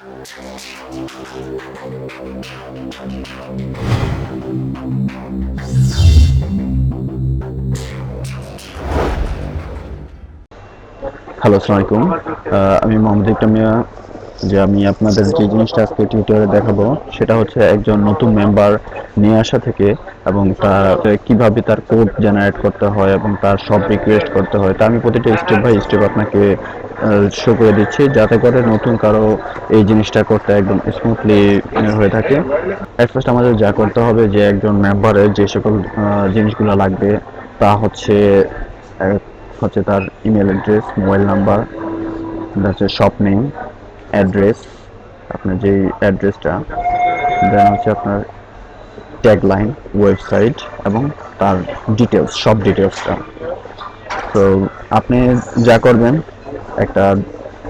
Hello, আসসালামু আলাইকুম। আমি মোহাম্মদ ইকরাম মিয়া। আমি আপনাদের যে জিনিসটা আজকে টিউটোরিয়ালে দেখাবো সেটা হচ্ছে একজন নতুন মেম্বার নিয়ে আসা থেকে এবং তার কিভাবে তার কোড জেনারেট করতে হয় এবং তার সব রিকোয়েস্ট করতে হয়, তা আমি প্রতিটা স্টেপ বাই স্টেপ আপনাকে শো করে দিচ্ছি, যাতে করে নতুন কারো এই জিনিসটা করতে একদম স্মুথলি হয়ে থাকে। এট ফার্স্ট আমাদের যা করতে হবে, যে একজন মেম্বারের যে সকল জিনিসগুলো লাগবে তা হচ্ছে তার ইমেল অ্যাড্রেস, মোবাইল নাম্বার, হচ্ছে শপ নেম, অ্যাড্রেস, আপনার যে অ্যাড্রেসটা, দেন হচ্ছে আপনার ট্যাগলাইন, ওয়েবসাইট এবং তার ডিটেলস, সব ডিটেলসটা। তো আপনি যা করবেন, একটা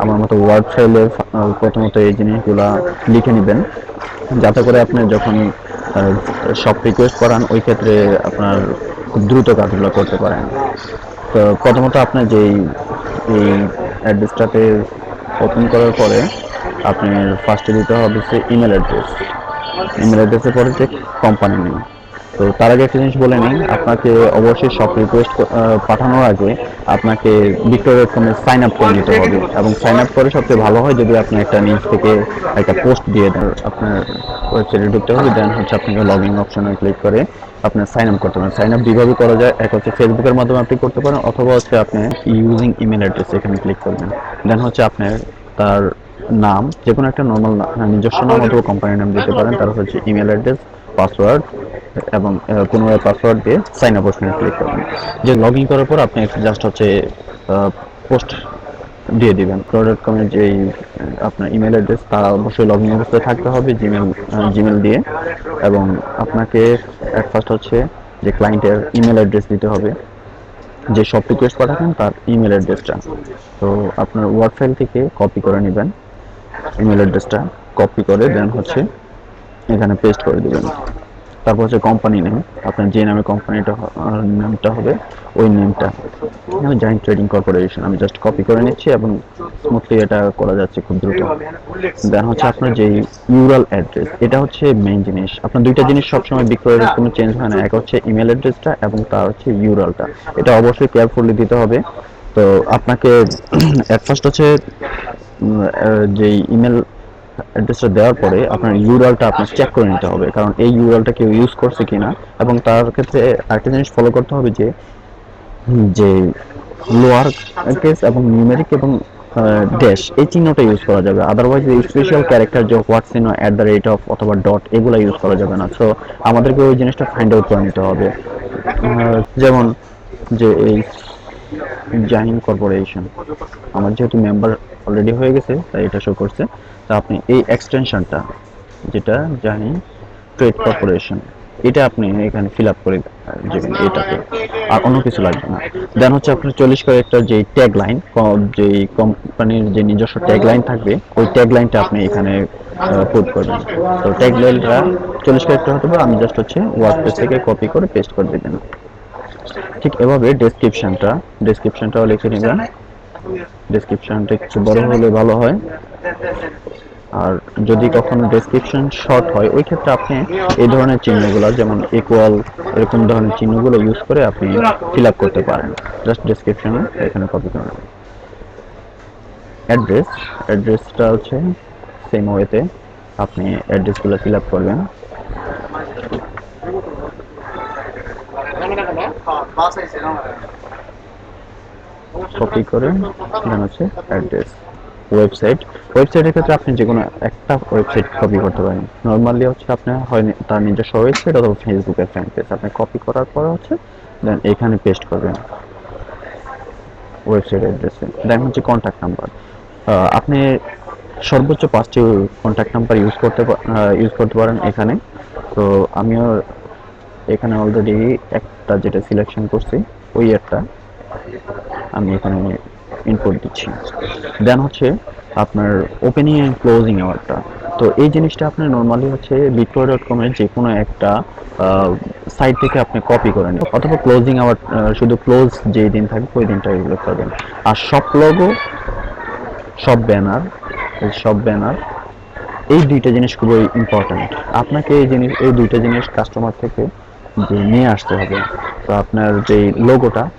আমার মতো ওয়ার্ড ফাইলে প্রথমত এই জিনিসগুলা লিখে নেবেন, যাতে করে আপনি যখন সব রিকোয়েস্ট করান ওই ক্ষেত্রে আপনার খুব দ্রুত কাজগুলো করতে পারেন। তো প্রথমত আপনার যেই এই অ্যাড্রেসটাতে ওপেন করার পরে আপনার ফার্স্টে দিতে হবে হচ্ছে ইমেল অ্যাড্রেস। ইমেল অ্যাড্রেসের পরে যে কোম্পানি নেম। তো তার আগে একটা জিনিস বলে নিই, আপনাকে অবশ্যই সব রিকোয়েস্ট পাঠানোর আগে আপনাকে বিক্রয়.com-এ সাইন আপ করে নিতে হবে, এবং সাইন আপ করে সবচেয়ে ভালো হয় যদি আপনি একটা নিজ থেকে একটা পোস্ট দিয়ে দেন। আপনার ওয়েবসাইটে ঢুকতে হবে, দেন হচ্ছে আপনাকে লগ ইন অপশনে ক্লিক করে আপনার সাইন আপ করতে পারেন। সাইন আপ দুইভাবে করা যায়, এক হচ্ছে ফেসবুকের মাধ্যমে আপনি করতে পারেন, অথবা হচ্ছে আপনি ইউজিং ইমেল অ্যাড্রেস এখানে ক্লিক করবেন। দেন হচ্ছে আপনার তার নাম, যে কোনো একটা নর্মাল নিজস্ব নাম অথবা কোম্পানির নাম দিতে পারেন। তারপর হচ্ছে ইমেল অ্যাড্রেস, পাসওয়ার্ড এবং পুনরায় পাসওয়ার্ড দিয়ে সাইন আপ অপশনে ক্লিক করবেন। যে লগ ইন করার পর আপনি জাস্ট হচ্ছে পোস্ট দিয়ে দিবেন। pro.com-এর যেই আপনার ইমেল অ্যাড্রেস, তা অবশ্যই লগ ইন অবস্থায় থাকতে হবে জিমেল দিয়ে, এবং আপনাকে অ্যাট ফার্স্ট হচ্ছে যে ক্লায়েন্টের ইমেল অ্যাড্রেস দিতে হবে, যে সব রিকোয়েস্ট পাঠাবেন তার ইমেল অ্যাড্রেসটা। তো আপনার ওয়ার্ড ফাইল থেকে কপি করে নেবেন ইমেল অ্যাড্রেসটা, কপি করে দেন হচ্ছে এখানে পেস্ট করে দিবেন। তারপর হচ্ছে কোম্পানি নেম, আপনার যে নামে কোম্পানিটা নামটা হবে ওই নেমটা। আমি জায়েন্ট ট্রেডিং কর্পোরেশন আমি জাস্ট কপি করে নিচ্ছি এবং স্মুথলি এটা করা যাচ্ছে খুব দ্রুত। দেন হচ্ছে আপনার যে ইউরাল অ্যাড্রেস, এটা হচ্ছে মেইন জিনিস। আপনার দুইটা জিনিস সবসময় বিক্রয়ের কোনো চেঞ্জ হয় না, এক হচ্ছে ইমেল অ্যাড্রেসটা এবং তার হচ্ছে ইউরালটা। এটা অবশ্যই কেয়ারফুলি দিতে হবে। তো আপনাকে এট ফার্স্ট হচ্ছে যে ইমেল অ্যাড্রেসটা দেওয়ার পরে আপনার ইউআরএলটা আপনার চেক করে নিতে হবে, কারণ এই ইউআরএলটা কেউ ইউজ করছে কিনা। এবং তার ক্ষেত্রে আরেকটা জিনিস ফলো করতে হবে, যে যে লোয়ার কেস এবং নিউমেরিক এবং ড্যাশ এই চিহ্নটা ইউজ করা যাবে, আদারওয়াইজ এই স্পেশাল ক্যারেক্টার যে হোয়াট চিহ্ন, অ্যাট দ্য রেট অফ অথবা ডট, এগুলো ইউজ করা যাবে না। সো আমাদেরকে ওই জিনিসটা ফাইন্ড আউট করে নিতে হবে। যেমন যে এই জাহিন কর্পোরেশন, আমার যেহেতু মেম্বার অলরেডি হয়ে গেছে তাই এটা শো করছে। তা আপনি এই এক্সটেনশনটা, যেটা জাহিন ট্রেড কর্পোরেশন, এটা আপনি এখানে ফিল আপ করে দেবেন এটাতে, আর অন্য কিছু লাগবে না। দেন হচ্ছে আপনার 40 ক্যারেক্টার যে ট্যাগ লাইন, যে কোম্পানির যে নিজস্ব ট্যাগ লাইন থাকবে, ওই ট্যাগ লাইনটা আপনি এখানে পুট করবেন। তো ট্যাগ লাইনটা 40 ক্যারেক্টার হতে পারে, আমি জাস্ট হচ্ছে ওয়ার্ডপ্রেস থেকে কপি করে পেস্ট করে দেবেন। ঠিক এভাবে ডেসক্রিপশনটাও লিখে নেবেন। ডেসক্রিপশনটা একটু বড় হলে ভালো হয়, আর যদি কখনো ডেসক্রিপশন শর্ট হয় ওই ক্ষেত্রে আপনি এই ধরনের চিহ্নগুলো, যেমন ইকুয়াল, এরকম ধরনের চিহ্নগুলো ইউজ করে আপনি ফিল আপ করতে পারেন। জাস্ট ডেসক্রিপশনে এখানে কপি করে নেবেন। অ্যাড্রেসটা হচ্ছে সেম ওয়েতে আপনি অ্যাড্রেসগুলো ফিল আপ করবেন। কপি করে দেন হচ্ছে অ্যাড্রেস। ওয়েবসাইটের ক্ষেত্রে আপনি যে কোনো একটা ওয়েবসাইট কপি করতে পারেন। নর্মালি হচ্ছে আপনার হয় তার নিজস্ব ওয়েবসাইট অথবা ফেসবুকের ফ্যান পেজ, আপনি কপি করার পরে হচ্ছে দেন এখানে পেস্ট করবেন ওয়েবসাইট অ্যাড্রেসে। দেন হচ্ছে কন্ট্যাক্ট নাম্বার, আপনি সর্বোচ্চ 5টি কন্ট্যাক্ট নাম্বার ইউজ করতে পারেন এখানে। তো আমিও এখানে অলরেডি একটা যেটা সিলেকশন করছি, ওই একটা আমি এখানে ইনপুট দিচ্ছি। দেন হচ্ছে আপনার ওপেনিং এন্ড ক্লোজিং আওয়ারটা। তো এই জিনিসটা আপনি নর্মালি হচ্ছে বিক্রয়.com এর যে কোনো একটা সাইট থেকে আপনি কপি করে নেন, অথবা ক্লোজিং আওয়ার শুধু ক্লোজ যেই দিন থাকবে ওই দিনটা উল্লেখ করবেন। আর সব লোগো, সব ব্যানার, এই দুইটা জিনিস খুবই ইম্পর্ট্যান্ট। আপনাকে এই দুইটা জিনিস কাস্টমার থেকে যে নিয়ে আসতে হবে। তো আপনার যে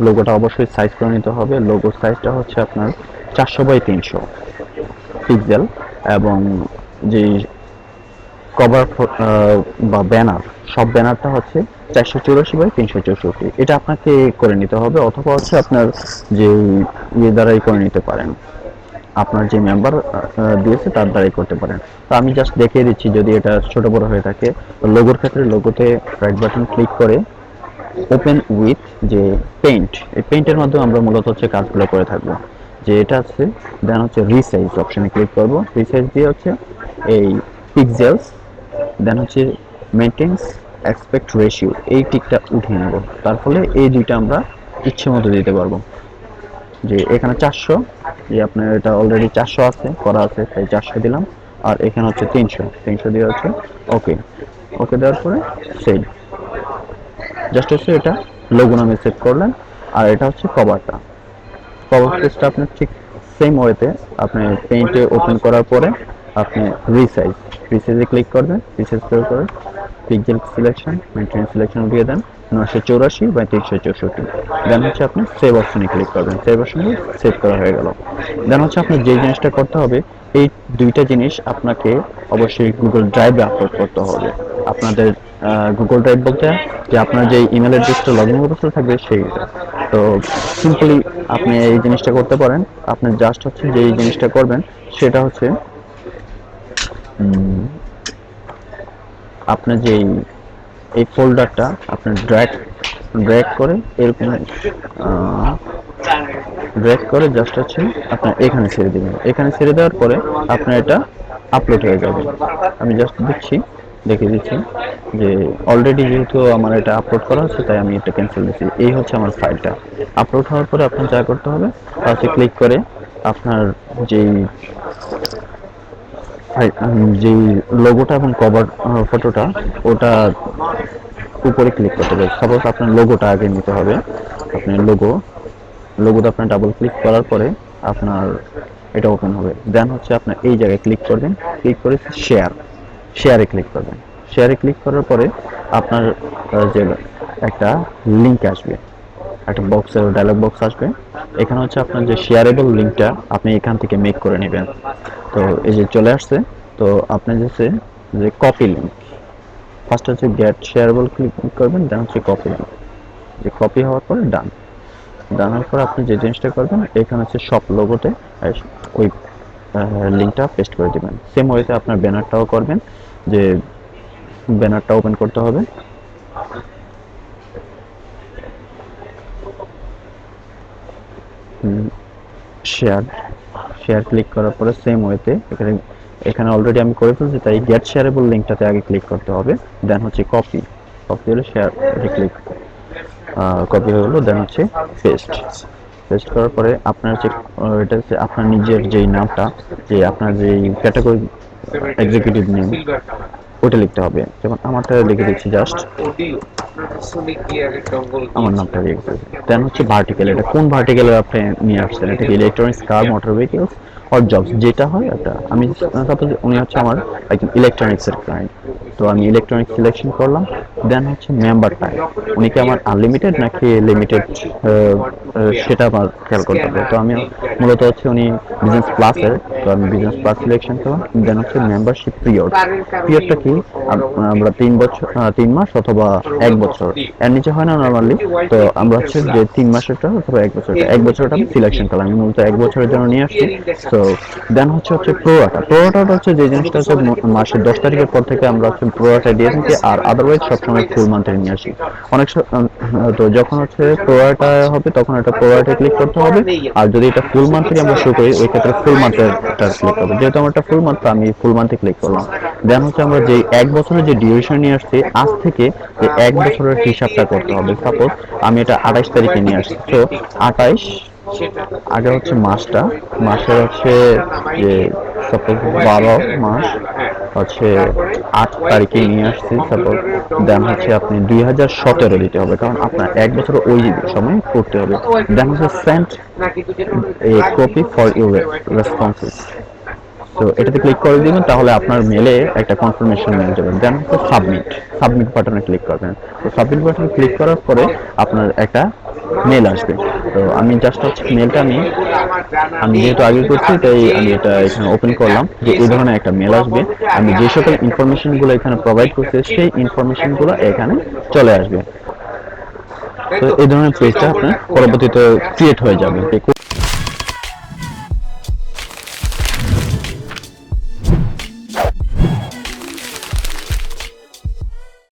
লোগোটা অবশ্যই সাইজ করে নিতে হবে। লোগো সাইজটা হচ্ছে আপনার 400 বাই 300 পিক্সেল, এবং যে কভার বা ব্যানার, সব ব্যানারটা হচ্ছে 484 বাই 364। এটা আপনাকে করে নিতে হবে, অথবা হচ্ছে আপনার যে ইয়ে দ্বারাই করে নিতে পারেন, আপনার যে মেম্বার দিয়েছে তার দ্বারাই করতে পারেন। তো আমি জাস্ট দেখিয়ে দিচ্ছি যদি এটা ছোট বড় হয়ে থাকে। লোগোর ক্ষেত্রে লোগোতে রাইট বাটন ক্লিক করে ওপেন উইথ যে পেইন্ট, এই পেইন্টের মাধ্যমে আমরা মূলত হচ্ছে কাজগুলো করে থাকবো। যে এটা আছে, দেন হচ্ছে রিসাইজ অপশনে ক্লিক করব। রিসাইজ দিয়ে হচ্ছে এই পিক্সেলস, দেন হচ্ছে মেনটেন্স অ্যাসপেক্ট রেশিও, এই টিকটা উঠিয়ে নেব। তার ফলে এই দুইটা আমরা ইচ্ছে মতো দিতে পারবো। যে এখানে 400, যে আপনার এটা অলরেডি 400 আছে করা আছে, তাই 400 দিলাম। আর এখানে হচ্ছে 300 দিয়ে হচ্ছে ওকে। ওকে দেওয়ার পরে সেভ। জাস্ট হচ্ছে এটা লোগো নামে সেভ করলেন। আর এটা হচ্ছে কভারটা। কভার পেজটা আপনার ঠিক সেম ওয়েতে আপনি পেইন্টে ওপেন করার পরে আপনি রিসাইজে ক্লিক করবেন। রিসাইজ করার পরে পিক্সেল সিলেকশন, মেনটেন সিলেকশন দিয়ে দেন 984 বাই 364। দেন হচ্ছে আপনি সেভ অপশনে ক্লিক করবেন। সেভ অপশনে সেভ করা হয়ে গেল। দেন হচ্ছে আপনি যে জিনিসটা করতে হবে, এই দুইটা জিনিস আপনাকে অবশ্যই গুগল ড্রাইভে আপলোড করতে হবে। আপনাদের গুগল ড্রাইভ বলতে যে আপনার যে ইমেল অ্যাড্রেসটা লগ ইন করতে থাকবে সেইটা। তো সিম্পলি আপনি এই জিনিসটা করতে পারেন। আপনি জাস্ট হচ্ছে যে এই জিনিসটা করবেন সেটা হচ্ছে আপনার যে এই ফোল্ডারটা আপনার ড্র্যাগ করে এরকম ড্র্যাগ করে জাস্ট হচ্ছে আপনার এখানে ছেড়ে দিবেন। এখানে ছেড়ে দেওয়ার পরে আপনার এটা আপলোড হয়ে যাবে। আমি জাস্ট দেখিয়ে দিচ্ছি যে অলরেডি যেহেতু আমার এটা আপলোড করা হচ্ছে তাই আমি এটা ক্যান্সেল দিচ্ছি। এই হচ্ছে আমার ফাইলটা আপলোড হওয়ার পরে আপনার যা করতে হবে তা হচ্ছে ক্লিক করে আপনার যেই যেই লোগোটা এবং কভার ফটোটা ওটা উপরে ক্লিক করতে হবে। সাপোজ আপনার লোগোটা আগে নিতে হবে। আপনার লোগোতে আপনার ডাবল ক্লিক করার পরে আপনার এটা ওপেন হবে। দেন হচ্ছে আপনার এই জায়গায় ক্লিক করবেন। ক্লিক করে শেয়ারে ক্লিক করবেন। শেয়ারে ক্লিক করার পরে আপনার যে একটা লিঙ্ক আসবে, একটা বক্সের ডায়লগ বক্স আসবে। এখানে হচ্ছে আপনার যে শেয়ারেবল লিঙ্কটা আপনি এখান থেকে মেক করে নেবেন। তো এই যে চলে আসছে। তো আপনি যে কপি লিঙ্ক, ফার্স্ট হচ্ছে গেট শেয়ারেবল ক্লিক করবেন, দেন হচ্ছে কপি লিঙ্ক। যে কপি হওয়ার পরে জানার পর আপনি যে জিনিসটা করবেন এখানে হচ্ছে সব লোগোতে ওই লিঙ্কটা পেস্ট করে দিবেন। সেম ওয়েতে আপনার ব্যানারটাও করবেন। যে ব্যানারটা ওপেন করতে হবে। শেয়ার শেয়ার ক্লিক করার পরে সেম ওয়েতে এখানে অলরেডি আমি করে ফেলছি, তাই গেট শেয়ারেবল লিঙ্কটাতে আগে ক্লিক করতে হবে। দেন হচ্ছে কপি হলে শেয়ার ক্লিক, কপি হয়ে গেলো। দেন হচ্ছে পেস্ট করার পরে আপনার হচ্ছে এটা হচ্ছে আপনার নিজের যেই নামটা, যে আপনার যেই ক্যাটাগরি এক্সিকিউটিভ নেম ওটা লিখতে হবে। যেমন আমারটা লিখে দিচ্ছি, জাস্ট আমার নামটা লিখে। দেন হচ্ছে ভার্টিক্যাল, এটা কোন ভার্টিক্যালে আপনি নিয়ে আসছেন, এটা কি electronics, car, motor vehicles or jobs, যেটা হয় এটা আমি সাপোজ উনি হচ্ছে আমার একজন ইলেকট্রনিক্সের ক্লায়েন্ট, তো আমি ইলেকট্রনিক্স সিলেকশন করলাম। দেন হচ্ছে মেম্বার টাইপ, উনি কি আমার আনলিমিটেড নাকি লিমিটেড সেটা আমার খেয়াল করতে হবে। তো আমি মূলত হচ্ছে উনি বিজনেস প্লাসের, তো আমি বিজনেস প্লাস সিলেকশন করলাম। দেন হচ্ছে মেম্বারশিপ পিরিয়ডটা কি আমরা 3 বছর, 3 মাস অথবা 1 বছর, এর নিচে হয় না নর্মালি। তো আমরা হচ্ছে যে 3 মাসেরটা অথবা 1 বছরটা আমি সিলেকশন করলাম। আমি মূলত 1 বছরের জন্য নিয়ে আসছি। তো দেন হচ্ছে প্রোরাটা হচ্ছে যে জিনিসটা হচ্ছে মাসের 10 তারিখের পর থেকে আমরা হচ্ছে প্রোরাটা দিয়ে থাকি, আর আদারওয়াইজ সবসময় ফুল মান্থে নিয়ে আসি। তো যখন হচ্ছে প্রোরাটা হবে তখন এটা প্রোরাটা ক্লিক করতে হবে। আর যদি এটা ফুল মান্থ থেকে আমরা শুরু করি ওই ক্ষেত্রে ফুল মান্থের ক্লিক করবো। যেহেতু আমার এটা ফুল মান্থ, আমি ফুল মান্থে ক্লিক করলাম। দেন হচ্ছে আমরা যে 1 বছরের যে ডিউরেশন নিয়ে আসছি, আজ থেকে যে 1 বছরের হিসাবটা করতে হবে। সাপোজ আমি এটা 28 তারিখে নিয়ে আসছি, তো 28 আগে হচ্ছে মাসের হচ্ছে যে সাপোজ 12 মাস হচ্ছে 8 তারিখে নিয়ে আসছি সাপোজ। দেন হচ্ছে আপনি 2017 দিতে হবে, কারণ আপনার 1 বছর ওই সময় করতে হবে। দেন হচ্ছে send A copy for your responses, তো এটাতে ক্লিক করে দিবেন, তাহলে আপনার মেলে একটা কনফার্মেশন মেল যাবে। দেন সাবমিট বাটনে ক্লিক করবেন। তো সাবমিট বাটনে ক্লিক করার পরে আপনার একটা মেল আসবে। তো আমি জাস্ট হচ্ছে মেলটা আমি যেহেতু আগে করছি তাই আমি এটা এখানে ওপেন করলাম, যে এই ধরনের একটা মেল আসবে। আমি যে সকল ইনফরমেশন গুলো এখানে প্রোভাইড করছি সেই ইনফরমেশন গুলো এখানে চলে আসবে। তো এই ধরনের পেজটা আপনার পরবর্তীতে ক্রিয়েট হয়ে যাবে।